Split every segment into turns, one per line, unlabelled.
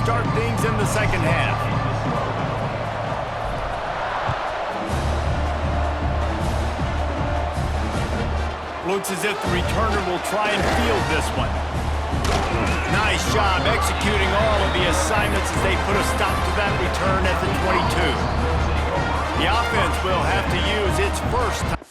start things in the second half. Looks as if the returner will try and field this one. Nice job executing all of the assignments as they put a stop to that return at the 22. The offense will have to use its first time.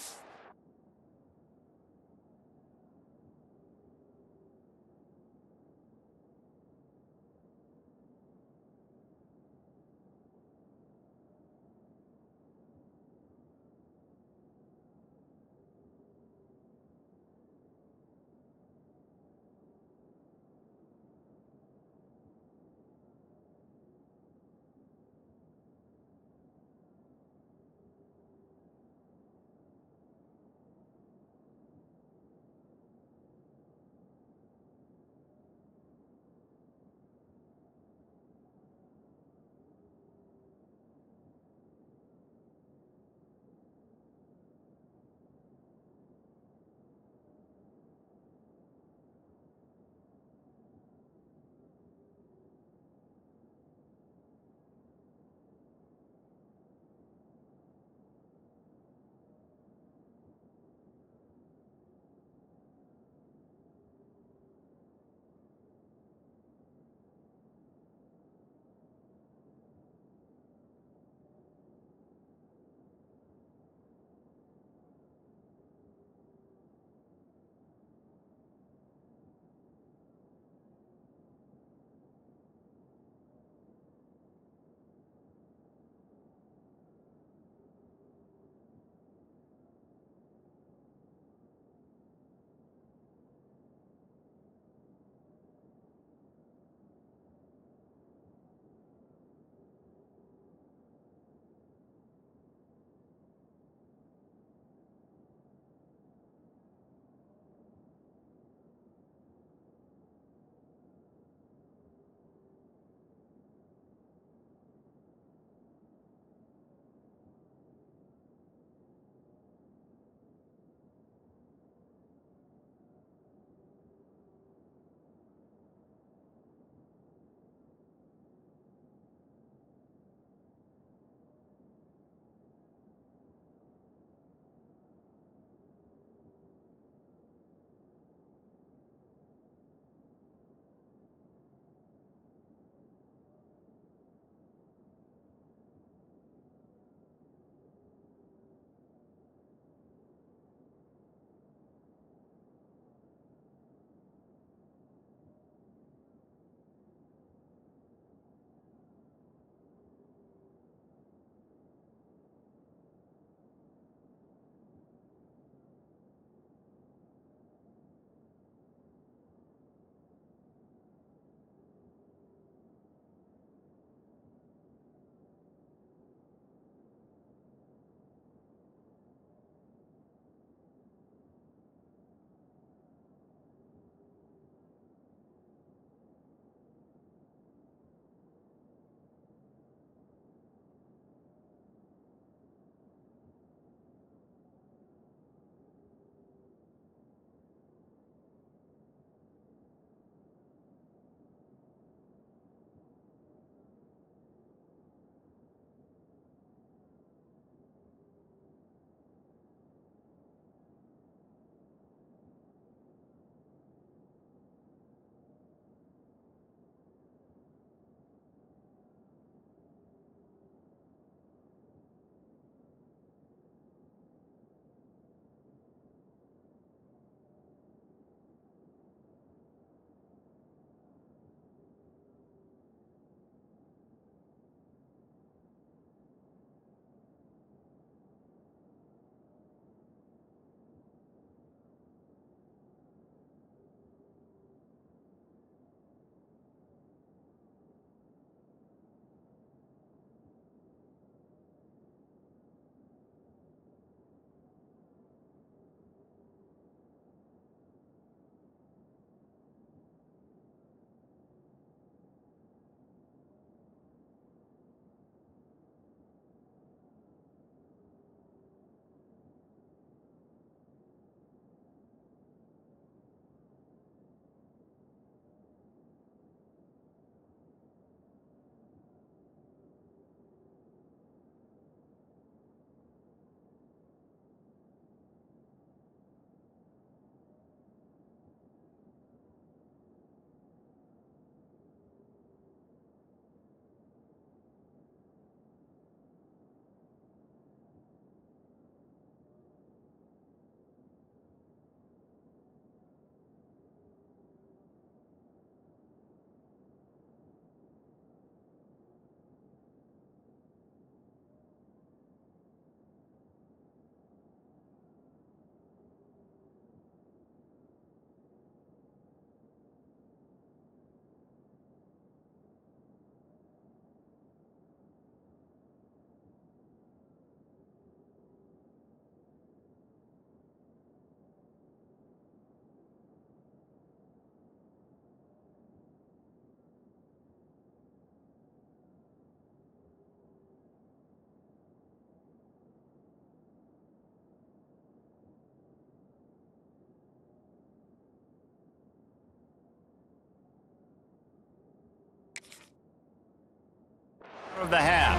of the half.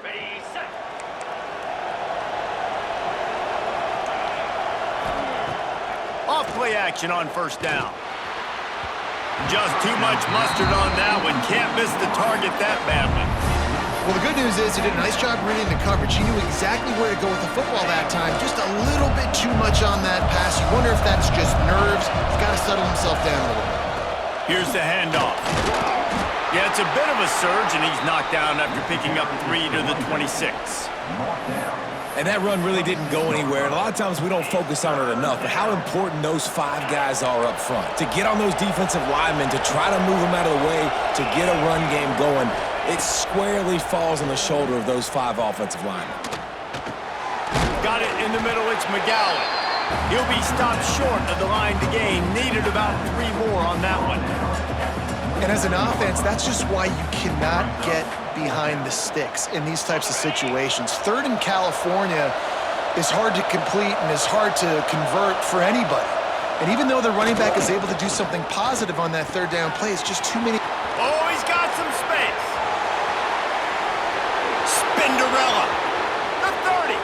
Ready, set.
Off play action on first down. Just too much mustard on that one. Can't miss the target that badly.
Well, the good news is he did a nice job reading the coverage. He knew exactly where to go with the football that time. Just a little bit too much on that pass. You wonder if that's just nerves. He's got to settle himself down a little bit.
Here's the handoff. Yeah, it's a bit of a surge, and he's knocked down after picking up 3 to the 26.
And that run really didn't go anywhere. And a lot of times we don't focus on it enough, but how important those 5 guys are up front. To get on those defensive linemen, to try to move them out of the way, to get a run game going, it squarely falls on the shoulder of those 5 offensive linemen.
Got it in the middle, it's McGowan. He'll be stopped short of the line to gain. Needed about 3 more on that one.
And as an offense, that's just why you cannot get behind the sticks in these types of situations. 3rd in California is hard to complete and is hard to convert for anybody. And even though the running back is able to do something positive on that 3rd down play, it's just too many.
Oh, he's got some space. Spinderella. The 30.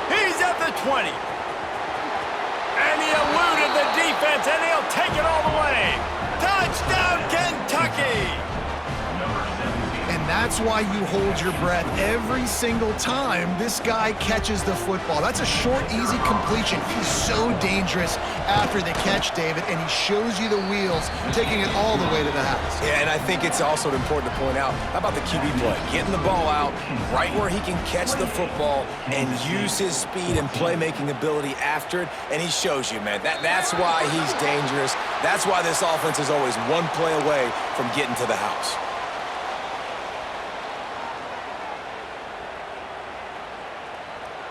He's at the 20. And he eluded the defense, and he'll take it all the way. Touchdown, Kentucky!
And that's why you hold your breath every single time this guy catches the football. That's a short, easy completion. He's so dangerous after the catch, David, and he shows you the wheels, taking it all the way to the house.
Yeah, and I think it's also important to point out, how about the QB play? Getting the ball out right where he can catch the football and use his speed and playmaking ability after it, and he shows you, man. That's why he's dangerous. That's why this offense is always one play away from getting to the house.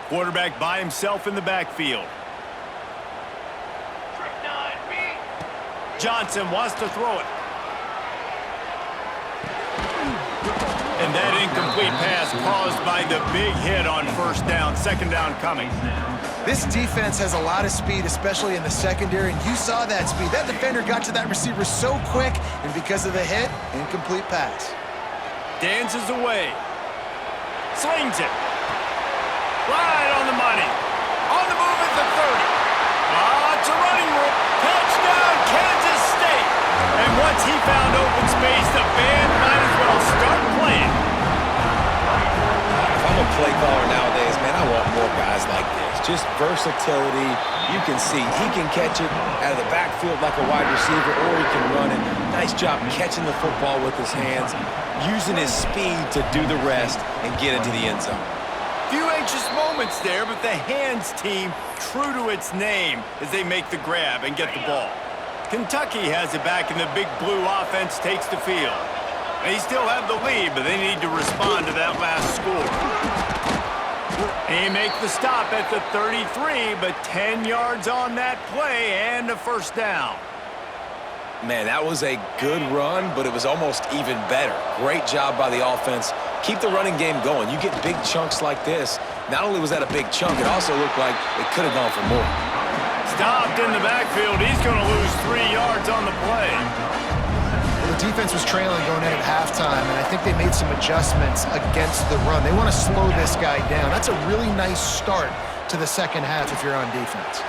Quarterback by himself in the backfield. Johnson wants to throw it. And that incomplete pass caused by the big hit on first down. 2nd down coming.
This defense has a lot of speed, especially in the secondary, and you saw that speed. That defender got to that receiver so quick, and because of the hit, incomplete pass.
Dances away. Slings it. Right on the money. On the move at the 30. Lots of running room. Touchdown, Kansas State. And once he found open space, the band might as well start playing.
If I'm a play caller nowadays, man, I want more guys like this. Just versatility. You can see he can catch it out of the backfield like a wide receiver, or he can run it. Nice job catching the football with his hands, using his speed to do the rest and get into the end zone.
Few anxious moments there, but the hands team true to its name as they make the grab and get the ball. Kentucky has it back, and the big blue offense takes the field. They still have the lead, but they need to respond to that last score. They make the stop at the 33, but 10 yards on that play and a first down.
Man, that was a good run, but it was almost even better. Great job by the offense. Keep the running game going. You get big chunks like this. Not only was that a big chunk, it also looked like it could have gone for more.
Stopped in the backfield. He's going to lose 3 yards on the play.
Well, the defense was trailing going in at halftime, and I think they made some adjustments against the run. They want to slow this guy down. That's a really nice start to the second half if you're on defense.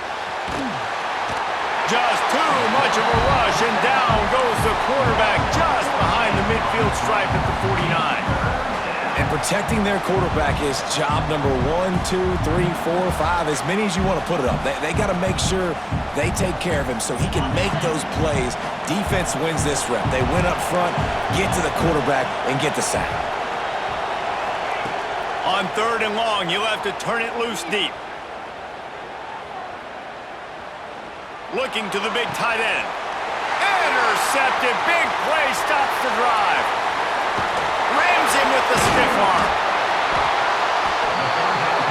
Just too much of a rush, and down goes the quarterback just behind the midfield stripe at the 49.
And protecting their quarterback is job number 1, 2, 3, 4, 5, as many as you want to put it up. They got to make sure they take care of him so he can make those plays. Defense wins this rep. They win up front, get to the quarterback, and get the sack.
On 3rd and long, you'll have to turn it loose deep. Looking to the big tight end. Intercepted. Big play stops the drive. Rams him with the stiff arm.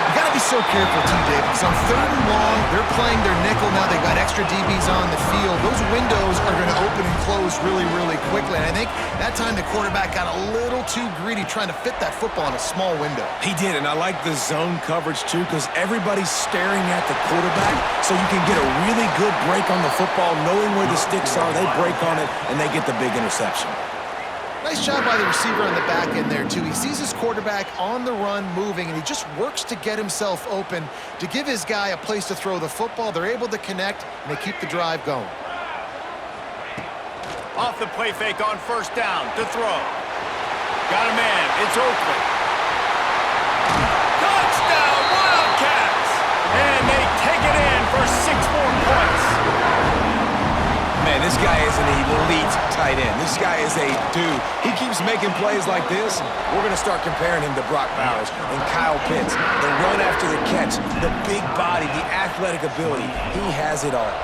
You got to be so careful too, Dave, because on 3rd and long, They're playing their nickel now. They've got extra DBs on the field. Those windows are going to open and close really, really quickly. And I think that time the quarterback got a little too greedy trying to fit that football in a small window.
He did, and I like the zone coverage too because everybody's staring at the quarterback, so you can get a really good break on the football, knowing where the sticks are. They break on it, and they get the big interception.
Nice job by the receiver on the back end there, too. He sees his quarterback on the run moving, and he just works to get himself open to give his guy a place to throw the football. They're able to connect, and they keep the drive going.
Off the play fake on first down to throw. Got a man. It's Oakley. Touchdown, Wildcats! And they take it in for 6 more points.
Man, this guy is an elite tight end. This guy is a dude. He keeps making plays like this. We're going to start comparing him to Brock Bowers and Kyle Pitts. The run after the catch, the big body, the athletic ability. He has it all.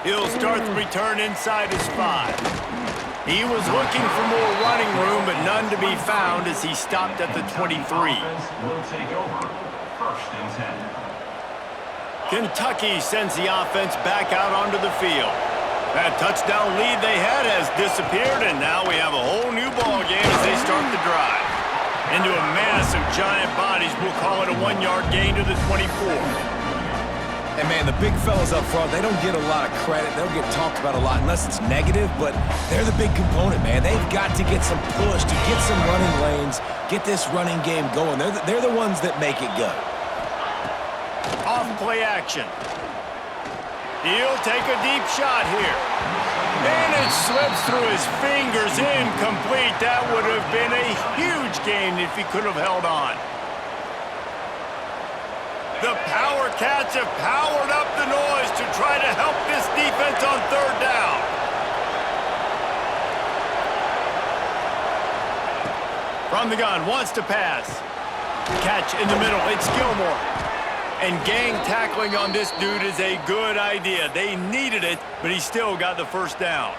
He'll start the return inside his 5. He was looking for more running room, but none to be found as he stopped at the 23.
Will take over. First and 10.
Kentucky sends the offense back out onto the field. That touchdown lead they had has disappeared, and now we have a whole new ball game as they start the drive. Into a mass of giant bodies, we'll call it a 1-yard gain to the 24.
And, man, the big fellas up front, they don't get a lot of credit. They don't get talked about a lot unless it's negative, but they're the big component, man. They've got to get some push, to get some running lanes, get this running game going. They're the ones that make it go.
Off play action. He'll take a deep shot here. And it slips through his fingers, incomplete. That would have been a huge gain if he could have held on. The Power Cats have powered up the noise to try to help this defense on 3rd down. From the gun, wants to pass. Catch in the middle, it's Gilmore. And gang tackling on this dude is a good idea. They needed it, but he still got the first down.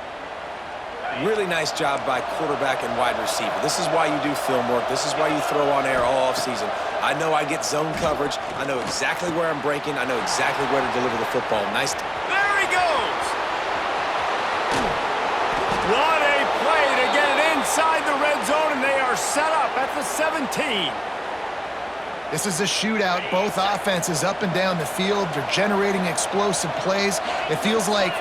Really nice job by quarterback and wide receiver. This is why you do film work. This is why you throw on air all offseason. I know I get zone coverage. I know exactly where I'm breaking. I know exactly where to deliver the football. Nice.
There he goes! What a play to get it inside the red zone, and they are set up at the 17.
This is a shootout. Both offenses up and down the field. They're generating explosive plays. It feels like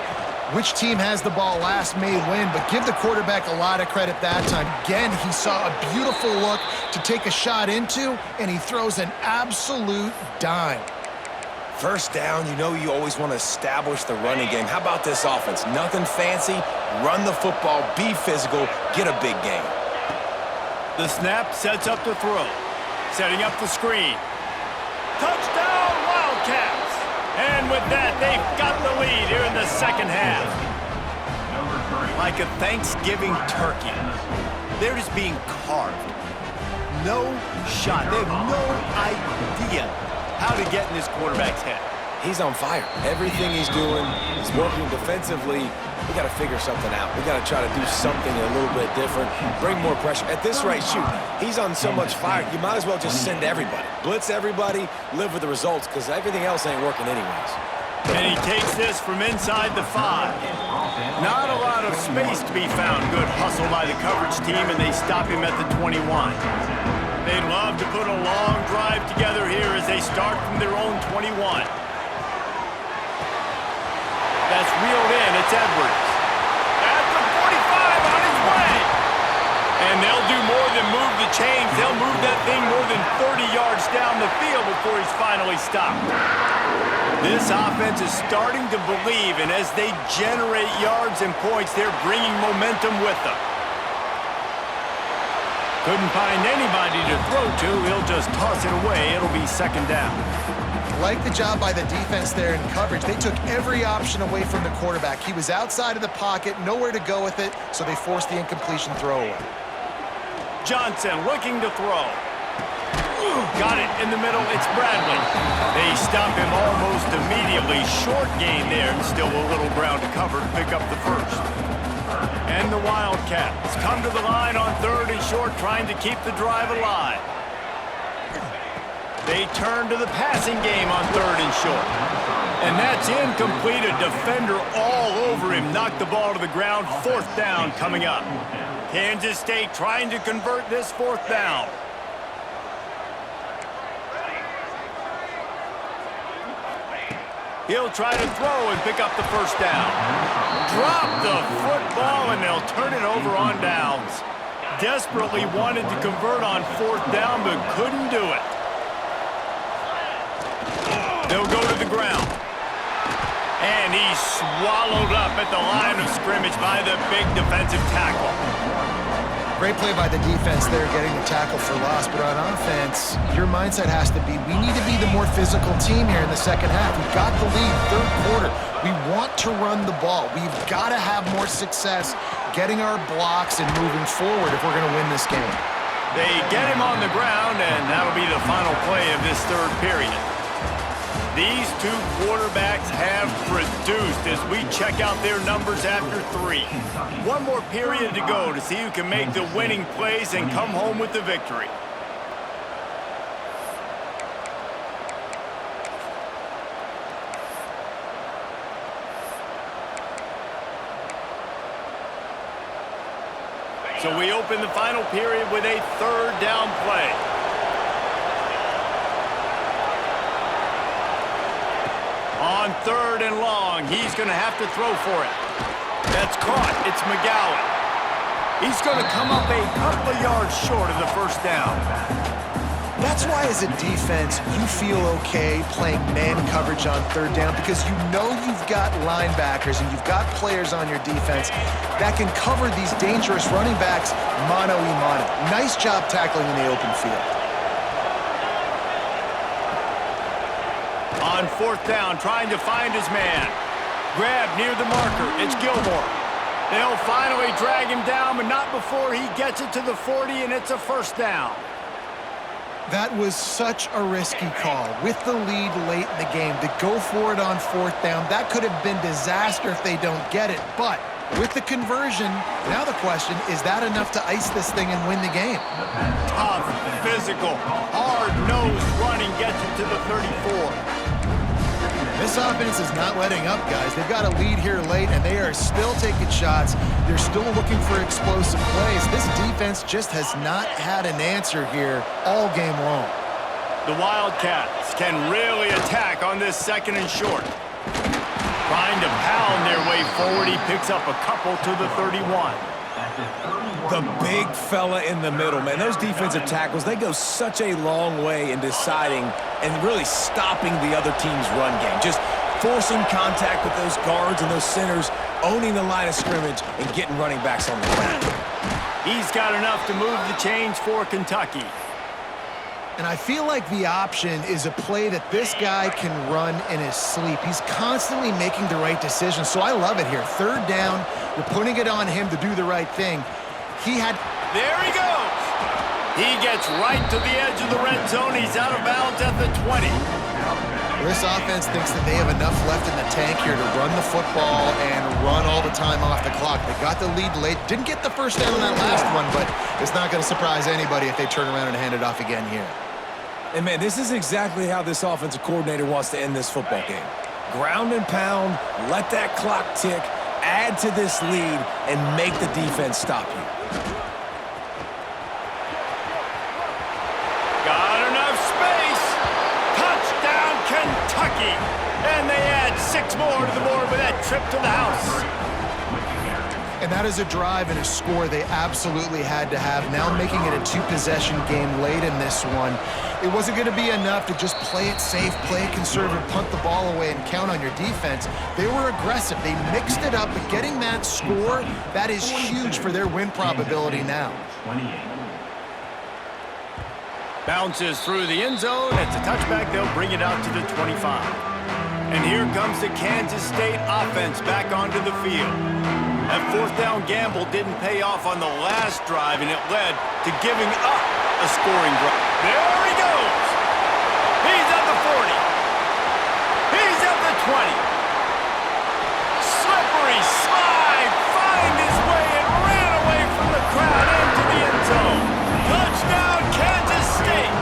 which team has the ball last may win, but give the quarterback a lot of credit that time. Again, he saw a beautiful look to take a shot into, and he throws an absolute dime.
First down, you know you always want to establish the running game. How about this offense? Nothing fancy. Run the football, be physical, get a big gain.
The snap sets up the throw. Setting up the screen. Touchdown, Wildcats! And with that, they've got the lead here in the second half. Like a Thanksgiving turkey, they're just being carved. No shot. They have no idea how to get in this quarterback's head.
He's on fire. Everything he's doing, he's working defensively. We got to figure something out. We got to try to do something a little bit different, bring more pressure. At this rate, shoot, he's on so much fire, you might as well just send everybody. Blitz everybody, live with the results, because everything else ain't working anyways.
And he takes this from inside the 5. Not a lot of space to be found. Good hustle by the coverage team, and they stop him at the 21. They'd love to put a long drive together here as they start from their own 21. That's reeled in. It's Edwards. At the 45 on his way. And they'll do more than move the chains. They'll move that thing more than 30 yards down the field before he's finally stopped. This offense is starting to believe, and as they generate yards and points, they're bringing momentum with them. Couldn't find anybody to throw to. He'll just toss it away. It'll be second down.
Like the job by the defense there in coverage. They took every option away from the quarterback. He was outside of the pocket, nowhere to go with it, so they forced the incompletion throw away.
Johnson looking to throw. Got it in the middle. It's Bradley. They stop him almost immediately. Short gain there, and still a little ground to cover to pick up the first. And the Wildcats come to the line on 3rd and short, trying to keep the drive alive. They turn to the passing game on 3rd and short. And that's incomplete. A defender all over him. Knocked the ball to the ground. 4th down coming up. Kansas State trying to convert this 4th down. He'll try to throw and pick up the 1st down. Drop the football, and they'll turn it over on downs. Desperately wanted to convert on 4th down, but couldn't do it. They'll go to the ground. And he's swallowed up at the line of scrimmage by the big defensive tackle.
Great play by the defense there, getting the tackle for loss. But on offense, your mindset has to be, we need to be the more physical team here in the second half. We've got the lead, 3rd quarter. We want to run the ball. We've got to have more success getting our blocks and moving forward if we're going to win this game.
They get him on the ground, and that'll be the final play of this 3rd period. These 2 quarterbacks have produced as we check out their numbers after 3. One more period to go to see who can make the winning plays and come home with the victory. So we open the final period with a 3rd down play. On 3rd and long, he's going to have to throw for it. That's caught. It's McGowan. He's going to come up a couple of yards short of the 1st down.
That's why as a defense, you feel okay playing man coverage on 3rd down because you know you've got linebackers and you've got players on your defense that can cover these dangerous running backs mano-a-mano. Nice job tackling in the open field.
On 4th down, trying to find his man. Grab near the marker. It's Gilmore. They'll finally drag him down, but not before he gets it to the 40, and it's a 1st down.
That was such a risky call. With the lead late in the game, to go for it on 4th down, that could have been disaster if they don't get it. But with the conversion, now the question, is that enough to ice this thing and win the game?
Tough, physical, hard-nosed running gets it to the 34.
This offense is not letting up, guys. They've got a lead here late, and they are still taking shots. They're still looking for explosive plays. This defense just has not had an answer here all game long.
The Wildcats can really attack on this 2nd and short. Trying to pound their way forward, he picks up a couple to the 31.
The big fella in the middle, man. Those defensive tackles, they go such a long way in deciding and really stopping the other team's run game. Just forcing contact with those guards and those centers, owning the line of scrimmage, and getting running backs on the ground.
He's got enough to move the chains for Kentucky.
And I feel like the option is a play that this guy can run in his sleep. He's constantly making the right decision, so I love it here. 3rd down, you're putting it on him to do the right thing.
There he goes. He gets right to the edge of the red zone. He's out of bounds at the 20.
This offense thinks that they have enough left in the tank here to run the football and run all the time off the clock. They got the lead late. Didn't get the 1st down on that last one, but it's not going to surprise anybody if they turn around and hand it off again here.
And, man, this is exactly how this offensive coordinator wants to end this football game. Ground and pound, let that clock tick, add to this lead, and make the defense stop you.
Got enough space. Touchdown, Kentucky. And they add 6 more to the board with that trip to the house.
And that is a drive and a score they absolutely had to have. Now making it a 2-possession game late in this one. It wasn't going to be enough to just play it safe, play it conservative, punt the ball away, and count on your defense. They were aggressive. They mixed it up, but getting that score, that is huge for their win probability now.
Bounces through the end zone. It's a touchback. They'll bring it out to the 25. And here comes the Kansas State offense back onto the field. That 4th down gamble didn't pay off on the last drive, and it led to giving up a scoring drive. There he goes. He's at the 40. He's at the 20. Slippery slide. Find his way and ran away from the crowd into the end zone. Touchdown, Kansas State.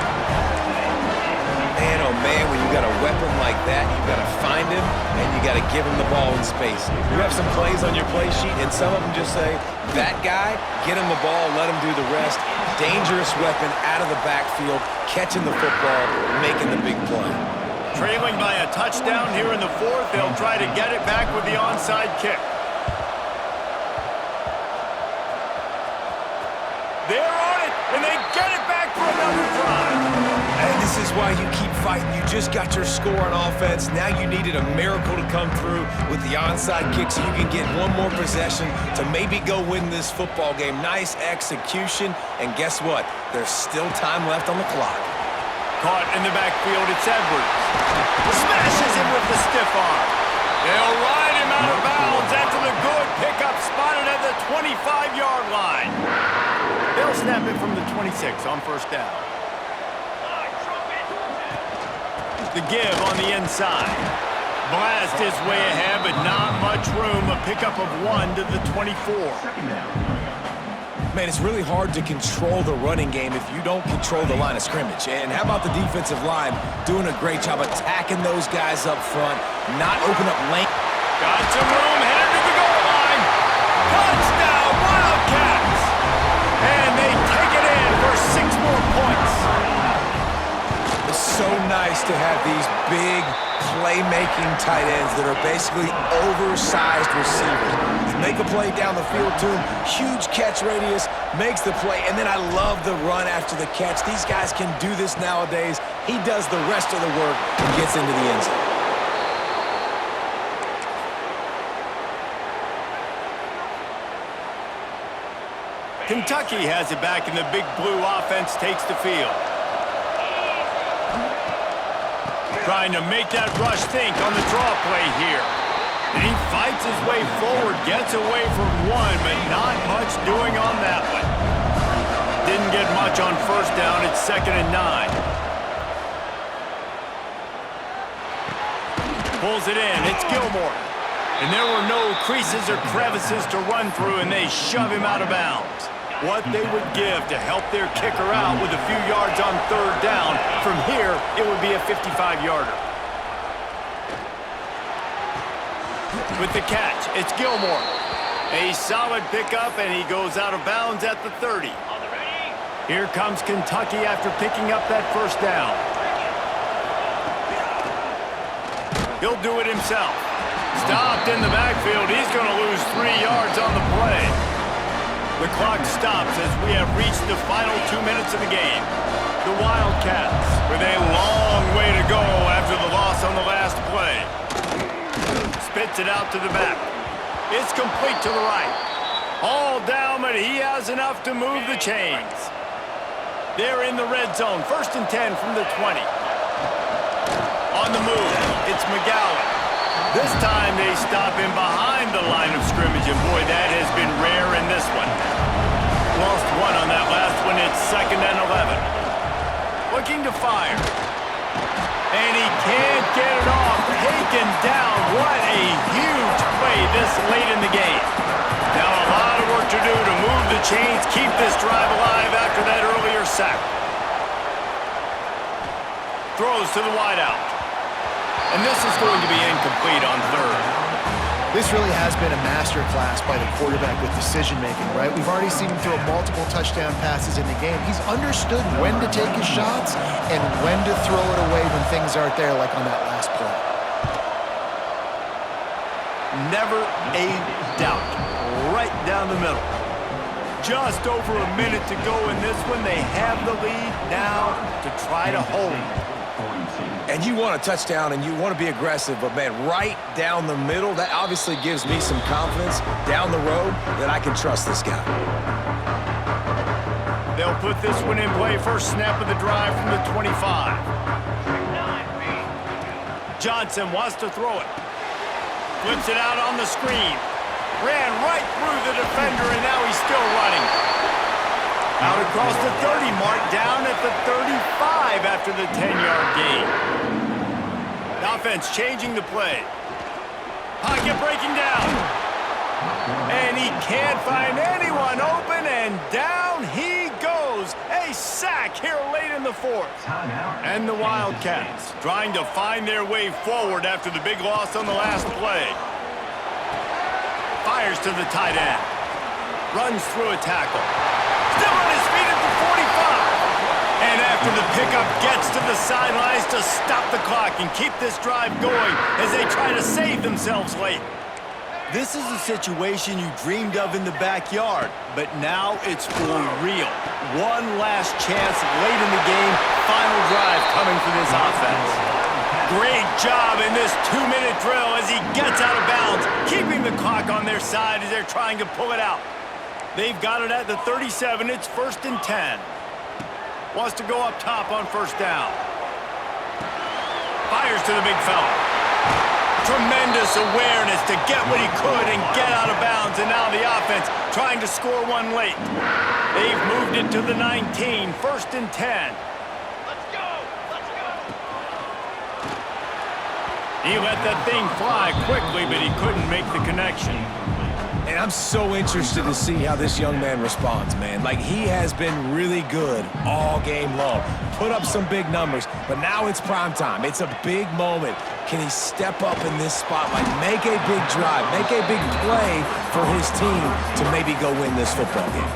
got a weapon like that, you've got to find him, and you got to give him the ball in space. You have some plays on your play sheet, and some of them just say, that guy, get him the ball, let him do the rest. Dangerous weapon out of the backfield, catching the football, making the big play.
Trailing by a touchdown here in the fourth, they'll try to get it back with the onside kick. They're on it, and they get it back for another drive.
And this is why you keep fighting. You just got your score on offense. Now you needed a miracle to come through with the onside kick so you can get one more possession to maybe go win this football game. Nice execution, and guess what? There's still time left on the clock.
Caught in the backfield, it's Edwards. Smashes him with the stiff arm. They'll ride him out of bounds after the good pickup spotted at the 25-yard line. They'll snap it from the 26 on first down. The give on the inside. Blast his way ahead, but not much room. A pickup of 1 to the 24.
Man, it's really hard to control the running game if you don't control the line of scrimmage. And how about the defensive line doing a great job attacking those guys up front, not open up lane.
Got some room, headed to the goal line. Touchdown, Wildcats! And they take it in for 6 more points.
It's so nice to have these big playmaking tight ends that are basically oversized receivers. Make a play down the field to him, huge catch radius, makes the play, and then I love the run after the catch. These guys can do this nowadays. He does the rest of the work and gets into the end zone.
Kentucky has it back, and the Big Blue offense takes the field. Trying to make that rush think on the draw play here. And he fights his way forward, gets away from one, but not much doing on that one. Didn't get much on first down. It's 2nd and 9. Pulls it in. It's Gilmore. And there were no creases or crevices to run through, and they shove him out of bounds. What they would give to help their kicker out with a few yards on third down. From here, it would be a 55-yarder. With the catch, it's Gilmore. A solid pickup, and he goes out of bounds at the 30. Here comes Kentucky after picking up that first down. He'll do it himself. Stopped in the backfield. He's going to lose 3 yards on the play. The clock stops as we have reached the final 2 minutes of the game. The Wildcats with a long way to go after the loss on the last play. Spits it out to the back. It's complete to the right. All down, but he has enough to move the chains. They're in the red zone. 1st and 10 from the 20. On the move, it's McGowan. This time they stop him behind the line of scrimmage, and boy, that has been rare in this one. Lost 1 on that last one. It's 2nd and 11. Looking to fire. And he can't get it off. Taken down. What a huge play this late in the game. Now a lot of work to do to move the chains, keep this drive alive after that earlier sack. Throws to the wideout. And this is going to be incomplete on third.
This really has been a masterclass by the quarterback with decision-making, right? We've already seen him throw multiple touchdown passes in the game. He's understood when to take his shots and when to throw it away when things aren't there, like on that last play.
Never a doubt. Right down the middle. Just over a minute to go in this one. They have the lead now to try to hold.
And you want a touchdown and you want to be aggressive, but man, right down the middle, that obviously gives me some confidence down the road that I can trust this guy.
They'll put this one in play. First snap of the drive from the 25. Johnson wants to throw it. Flips it out on the screen. Ran right through the defender, and now he's still running. Out across the 30 mark, down at the 35 after the 10-yard gain. The offense changing the play. Pocket breaking down. And he can't find anyone open, and down he goes throws a sack here late in the fourth.
Timeout.
And the Wildcats trying to find their way forward after the big loss on the last play. Fires to the tight end. Runs through a tackle. Still on his feet at the 45. And after the pickup, gets to the sidelines to stop the clock and keep this drive going as they try to save themselves late. This is a situation you dreamed of in the backyard, but now it's for real. One last chance late in the game, final drive coming for this offense. Great job in this 2-minute drill as he gets out of bounds, keeping the clock on their side as they're trying to pull it out. They've got it at the 37. It's 1st and 10. Wants to go up top on 1st down. Fires to the big fella. Tremendous awareness to get what he could and get out of bounds, and now the offense trying to score one late. They've moved it to the 19, 1st and 10. Let's go! Let's go! He let that thing fly quickly, but he couldn't make the connection.
And I'm so interested to see how this young man responds, man. Like, he has been really good all game long. Put up some big numbers, but now it's prime time. It's a big moment. Can he step up in this spotlight, make a big drive, make a big play for his team to maybe go win this football game?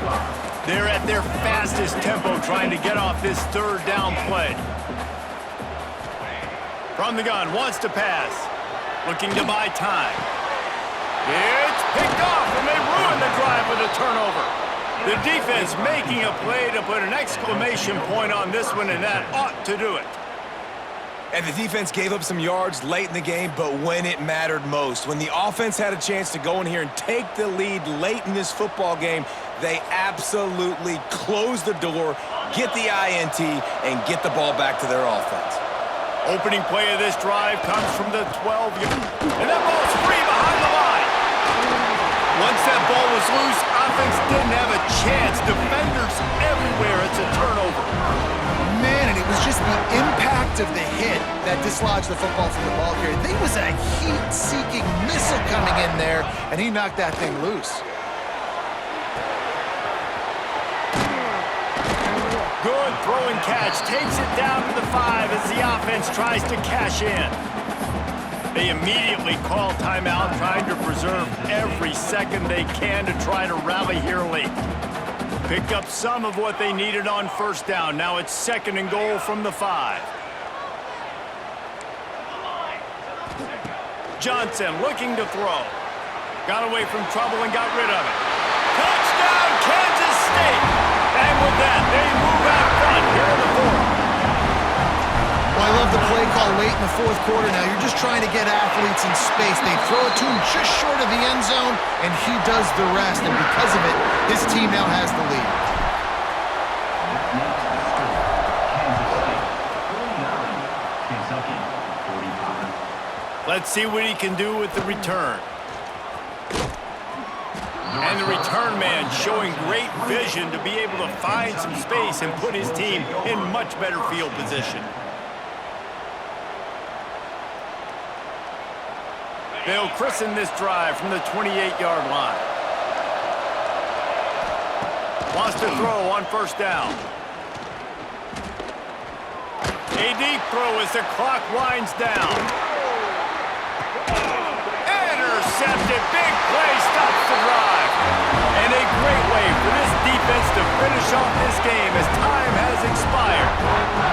They're at their fastest tempo trying to get off this 3rd down play. From the gun, wants to pass. Looking to buy time. It's picked off, and they ruin the drive with a turnover. The defense making a play to put an exclamation point on this one, and that ought to do it.
And the defense gave up some yards late in the game, but when it mattered most, when the offense had a chance to go in here and take the lead late in this football game, they absolutely closed the door, get the INT, and get the ball back to their offense.
Opening play of this drive comes from the 12-yard. And that ball's free behind the line. Once that ball was loose, offense didn't have a chance. Defenders everywhere. It's a turnover.
Man, and it was just the impact of the hit that dislodged the football from the ball carrier. There was a heat-seeking missile coming in there, and he knocked that thing loose.
Good throw and catch. Takes it down to the 5 as the offense tries to cash in. They immediately call timeout, trying to preserve every second they can to try to rally here late. Picked up some of what they needed on 1st down. Now it's 2nd and goal from the 5. Johnson looking to throw. Got away from trouble and got rid of it. Touchdown, Kansas State! And with that, they move out front here in the 4th.
Well, I love the play call late in the 4th quarter. Now you're just trying to get athletes in space. They throw it to him just short of the end zone, and he does the rest. And because of it, his team now has the lead.
Kentucky, 45.
Let's see what he can do with the return. And the return man showing great vision to be able to find some space and put his team in much better field position. They'll christen this drive from the 28-yard line. Wants to throw on 1st down. A deep throw as the clock winds down. Intercepted. Big play stops the drive. And a great way for this defense to finish off this game as time has expired.